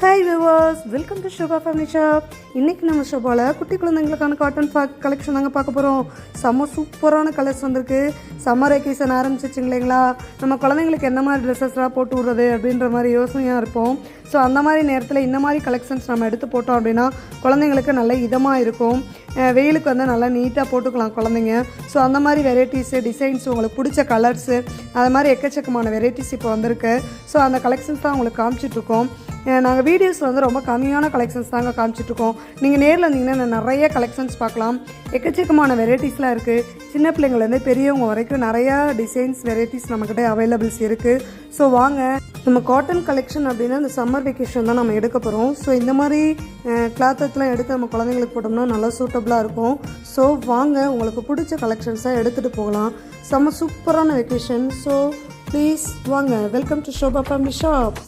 Hi viewers, welcome to Shoba family shop. இன்றைக்கி நம்ம ஷோபாவில் குட்டி குழந்தைங்களுக்கான காட்டன் கலெக்ஷன் தாங்க பார்க்க போகிறோம். செம்ம சூப்பரான கலர்ஸ் வந்திருக்கு. சம்மர் வெக்கேஷன் ஆரம்பிச்சிச்சிங்களேங்களா, நம்ம குழந்தைங்களுக்கு என்ன மாதிரி ட்ரெஸ்ஸஸ்லாம் போட்டு விடுறது அப்படின்ற மாதிரி யோசனையாக இருப்போம். ஸோ அந்த மாதிரி நேரத்தில் இந்த மாதிரி கலெக்ஷன்ஸ் நம்ம எடுத்து போட்டோம் அப்படின்னா குழந்தைங்களுக்கு நல்ல இதமாக இருக்கும். வெயிலுக்கு வந்து நல்லா நீட்டாக போட்டுக்கலாம் குழந்தைங்க. ஸோ அந்த மாதிரி வெரைட்டிஸு, டிசைன்ஸ், உங்களுக்கு பிடிச்ச கலர்ஸு, அது மாதிரி எக்கச்சக்கமான வெரைட்டிஸ் இப்போ வந்திருக்கு. ஸோ அந்த கலெக்ஷன்ஸ் தான் உங்களுக்கு காமிச்சிட்ருக்கோம். நாங்கள் வீடியோஸில் வந்து ரொம்ப கம்மியான கலெக்ஷன்ஸ் தாங்க காமிச்சிட்ருக்கோம். நீங்கள் நேரில் இருந்தீங்கன்னா நிறைய கலெக்ஷன்ஸ் பார்க்கலாம். எக்கச்சக்கமான வெரைட்டிஸ்லாம் இருக்குது. சின்ன பிள்ளைங்கள்லேருந்து பெரியவங்க வரைக்கும் நிறையா டிசைன்ஸ், வெரைட்டிஸ் நம்மக்கிட்ட அவைலபிள்ஸ் இருக்குது. ஸோ வாங்க, நம்ம காட்டன் கலெக்ஷன் அப்படின்னா இந்த சம்மர் வெக்கேஷன் தான் நம்ம எடுக்க போகிறோம். ஸோ இந்த மாதிரி கிளாத்தெலாம் எடுத்து நம்ம குழந்தைங்களுக்கு போட்டோம்னா நல்லா சூட்டபுளாக இருக்கும். ஸோ வாங்க, உங்களுக்கு பிடிச்ச கலெக்ஷன்ஸாக எடுத்துகிட்டு போகலாம். செம்ம சூப்பரான வெக்கேஷன். ஸோ ப்ளீஸ் வாங்க, welcome to Shoba family shop.